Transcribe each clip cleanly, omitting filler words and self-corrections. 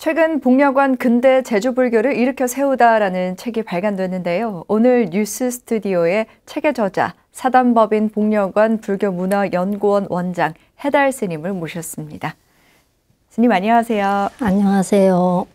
최근 복려관 근대 제주불교를 일으켜 세우다라는 책이 발간됐는데요. 오늘 뉴스 스튜디오에 책의 저자, 사단법인 복려관 불교문화연구원 원장 해달 스님을 모셨습니다. 스님 안녕하세요. 안녕하세요.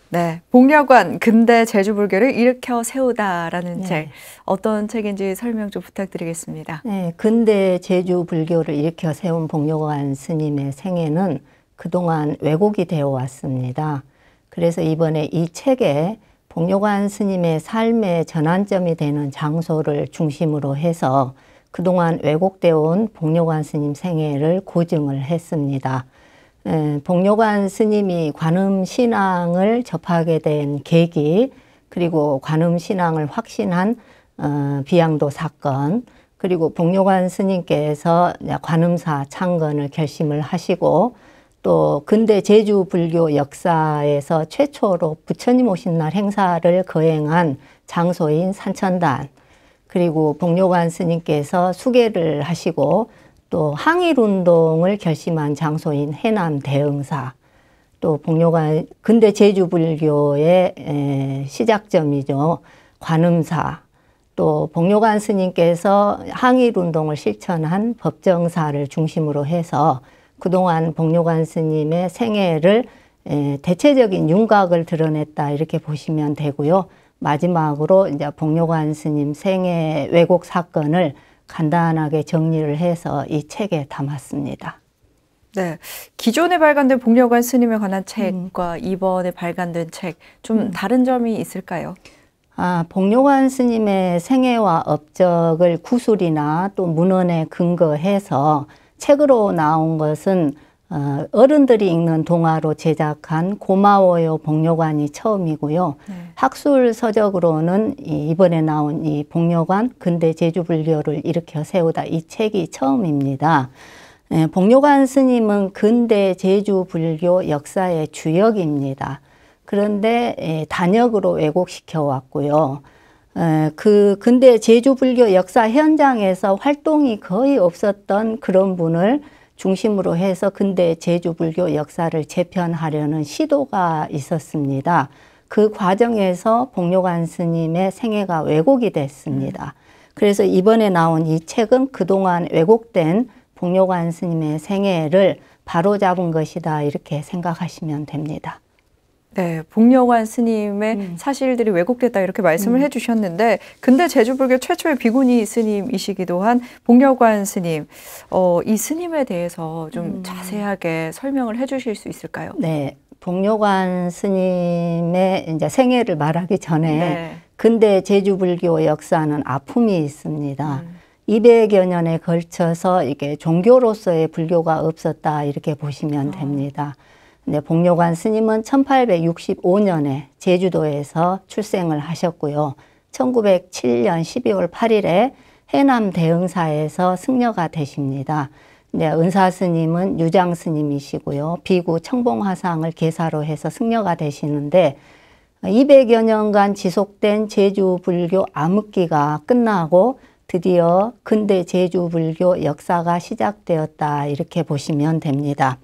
네, 복려관 근대 제주불교를 일으켜 세우다라는 네. 책, 어떤 책인지 설명 좀 부탁드리겠습니다. 네, 근대 제주불교를 일으켜 세운 복려관 스님의 생애는 그동안 왜곡이 되어 왔습니다. 그래서 이번에 이 책에 복려관 스님의 삶의 전환점이 되는 장소를 중심으로 해서 그동안 왜곡되어 온 복려관 스님 생애를 고증을 했습니다. 복려관 스님이 관음신앙을 접하게 된 계기, 그리고 관음신앙을 확신한 비양도 사건, 그리고 복려관 스님께서 관음사 창건을 결심을 하시고 또 근대 제주 불교 역사에서 최초로 부처님 오신 날 행사를 거행한 장소인 산천단, 그리고 복려관 스님께서 수계를 하시고 또 항일운동을 결심한 장소인 해남 대흥사, 또 복려관 근대 제주 불교의 시작점이죠. 관음사, 또 복려관 스님께서 항일운동을 실천한 법정사를 중심으로 해서 그동안 복려관 스님의 생애를 대체적인 윤곽을 드러냈다 이렇게 보시면 되고요. 마지막으로 이제 복려관 스님 생애 왜곡 사건을 간단하게 정리를 해서 이 책에 담았습니다. 네, 기존에 발간된 복려관 스님에 관한 책과 이번에 발간된 책 좀 다른 점이 있을까요? 복려관 스님의 생애와 업적을 구술이나 또 문헌에 근거해서 책으로 나온 것은 어른들이 읽는 동화로 제작한 고마워요 복려관이 처음이고요. 네. 학술 서적으로는 이번에 나온 이 복려관 근대 제주불교를 일으켜 세우다 이 책이 처음입니다. 네, 복려관 스님은 근대 제주불교 역사의 주역입니다. 그런데 단역으로 왜곡시켜 왔고요. 그 근대 제주불교 역사 현장에서 활동이 거의 없었던 그런 분을 중심으로 해서 근대 제주불교 역사를 재편하려는 시도가 있었습니다. 그 과정에서 복려관 스님의 생애가 왜곡이 됐습니다. 그래서 이번에 나온 이 책은 그동안 왜곡된 복려관 스님의 생애를 바로잡은 것이다 이렇게 생각하시면 됩니다. 네, 복려관 스님의 사실들이 왜곡됐다 이렇게 말씀을 해주셨는데 근대 제주불교 최초의 비구니 스님이시기도 한 복려관 스님, 이 스님에 대해서 좀 자세하게 설명을 해주실 수 있을까요? 네, 복려관 스님의 이제 생애를 말하기 전에 근대 제주불교 역사는 아픔이 있습니다. 200여 년에 걸쳐서 이게 종교로서의 불교가 없었다 이렇게 보시면 됩니다. 네, 복려관 스님은 1865년에 제주도에서 출생을 하셨고요. 1907년 12월 8일에 해남 대흥사에서 승려가 되십니다. 네, 은사 스님은 유장 스님이시고요. 비구 청봉화상을 계사로 해서 승려가 되시는데 200여 년간 지속된 제주불교 암흑기가 끝나고 드디어 근대 제주불교 역사가 시작되었다 이렇게 보시면 됩니다.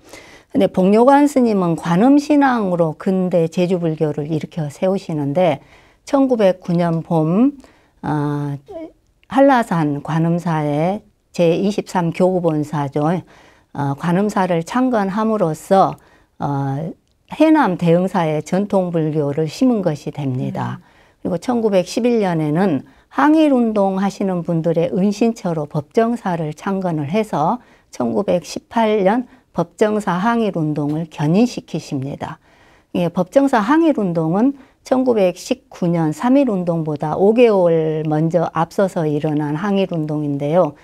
근데 복려관 스님은 관음신앙으로 근대 제주불교를 일으켜 세우시는데 1909년 봄 한라산 관음사의 제23 교구본사죠. 관음사를 창건함으로써 해남 대흥사의 전통불교를 심은 것이 됩니다. 그리고 1911년에는 항일운동 하시는 분들의 은신처로 법정사를 창건을 해서 1918년 법정사 항일운동을 견인시키십니다. 법정사 항일운동은 1919년 3.1운동보다 5개월 먼저 앞서서 일어난 항일운동인데요.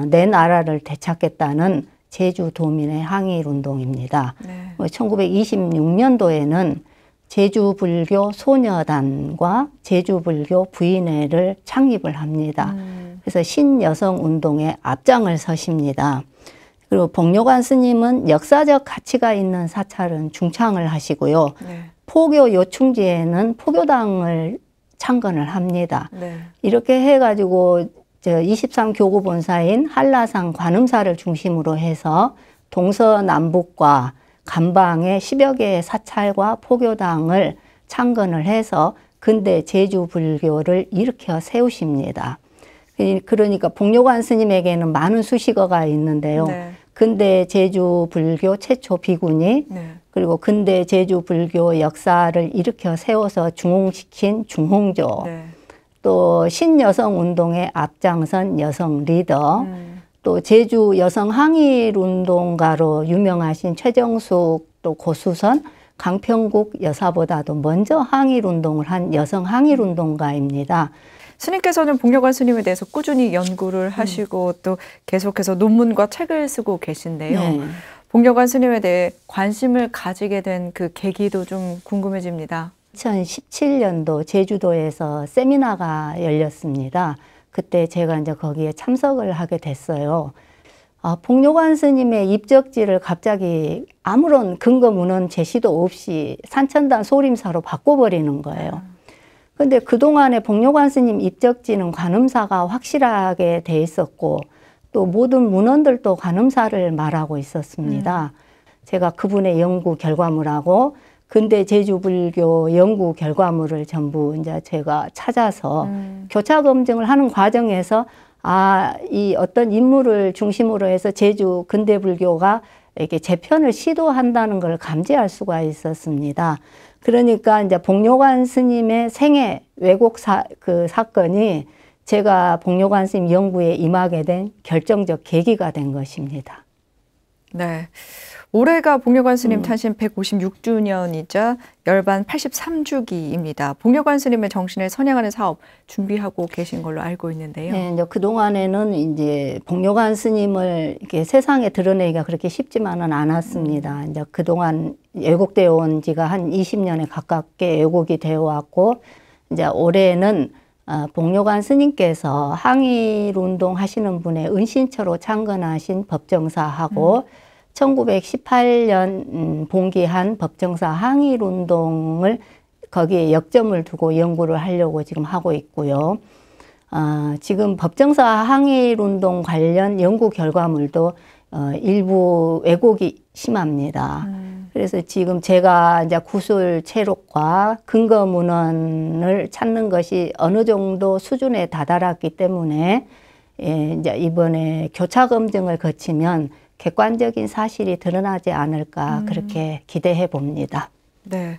내 나라를 되찾겠다는 제주도민의 항일운동입니다. 네. 1926년도에는 제주불교 소녀단과 제주불교 부인회를 창립을 합니다. 그래서 신여성운동에 앞장을 서십니다. 그리고 복려관 스님은 역사적 가치가 있는 사찰은 중창을 하시고요. 네. 포교 요충지에는 포교당을 창건을 합니다. 네. 이렇게 해가지고 23교구본사인 한라산 관음사를 중심으로 해서 동서남북과 감방에 10여 개의 사찰과 포교당을 창건을 해서 근대 제주 불교를 일으켜 세우십니다. 그러니까 복료관 스님에게는 많은 수식어가 있는데요. 네. 근대 제주 불교 최초 비구니, 네. 그리고 근대 제주 불교 역사를 일으켜 세워서 중흥시킨 중흥조, 네. 또 신여성 운동의 앞장선 여성 리더, 또 제주 여성 항일 운동가로 유명하신 최정숙, 또 고수선, 강평국 여사보다도 먼저 항일 운동을 한 여성 항일 운동가입니다. 스님께서는 복료관 스님에 대해서 꾸준히 연구를 하시고 또 계속해서 논문과 책을 쓰고 계신데요. 네. 복료관 스님에 대해 관심을 가지게 된 그 계기도 좀 궁금해집니다. 2017년도 제주도에서 세미나가 열렸습니다. 그때 제가 이제 거기에 참석을 하게 됐어요. 복료관 스님의 입적지를 갑자기 아무런 근거 문헌 제시도 없이 산천단 소림사로 바꿔버리는 거예요. 근데 그동안에 복료관 스님 입적지는 관음사가 확실하게 돼 있었고 또 모든 문헌들도 관음사를 말하고 있었습니다. 제가 그분의 연구 결과물하고 근대 제주불교 연구 결과물을 전부 이제 제가 찾아서 교차 검증을 하는 과정에서 이 어떤 인물을 중심으로 해서 제주 근대 불교가 이렇게 재편을 시도한다는 걸 감지할 수가 있었습니다. 그러니까 이제 복료관 스님의 생애 왜곡 사건이 제가 복료관 스님 연구에 임하게 된 결정적 계기가 된 것입니다. 네. 올해가 복료관 스님 탄신 156주년이자 열반 83주기입니다. 복료관 스님의 정신을 선양하는 사업 준비하고 계신 걸로 알고 있는데요. 네, 이제 그동안에는 이제 복료관 스님을 이렇게 세상에 드러내기가 그렇게 쉽지만은 않았습니다. 이제 그동안 왜곡되어 온 지가 한 20년에 가깝게 왜곡이 되어 왔고, 이제 올해는 복료관 스님께서 항일 운동 하시는 분의 은신처로 창건하신 법정사하고 1918년 봉기한 법정사 항일운동을 거기에 역점을 두고 연구를 하려고 지금 하고 있고요. 지금 법정사 항일운동 관련 연구 결과물도 일부 왜곡이 심합니다. 그래서 지금 제가 이제 구술 체록과 근거 문헌을 찾는 것이 어느 정도 수준에 다다랐기 때문에 이제 이번에 교차 검증을 거치면 객관적인 사실이 드러나지 않을까 그렇게 기대해 봅니다. 네.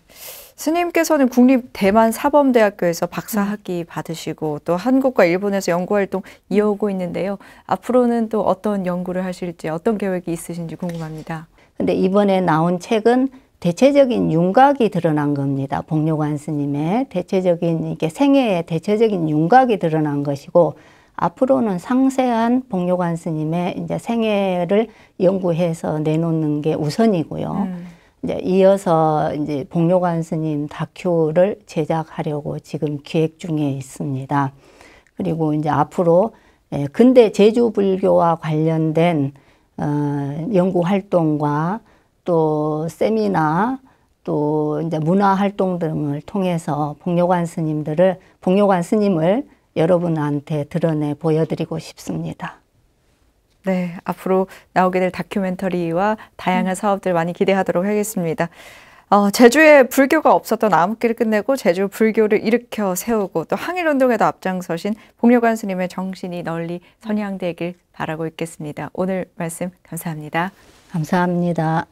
스님께서는 국립대만사범대학교에서 박사학위 받으시고 또 한국과 일본에서 연구활동 이어오고 있는데요. 앞으로는 또 어떤 연구를 하실지 어떤 계획이 있으신지 궁금합니다. 근데 이번에 나온 책은 대체적인 윤곽이 드러난 겁니다. 복료관 스님의 대체적인 이게 생애의 대체적인 윤곽이 드러난 것이고 앞으로는 상세한 복료관 스님의 이제 생애를 연구해서 내놓는 게 우선이고요. 이제 이어서 이제 복료관 스님 다큐를 제작하려고 지금 기획 중에 있습니다. 그리고 이제 앞으로 근대 제주 불교와 관련된 연구 활동과 또 세미나 또 이제 문화 활동 등을 통해서 복료관 스님을 여러분한테 드러내 보여드리고 싶습니다. 네, 앞으로 나오게 될 다큐멘터리와 다양한 사업들 많이 기대하도록 하겠습니다. 제주에 불교가 없었던 암흑기를 끝내고 제주 불교를 일으켜 세우고 또 항일운동에도 앞장서신 복료관 스님의 정신이 널리 선양되길 바라고 있겠습니다. 오늘 말씀 감사합니다. 감사합니다.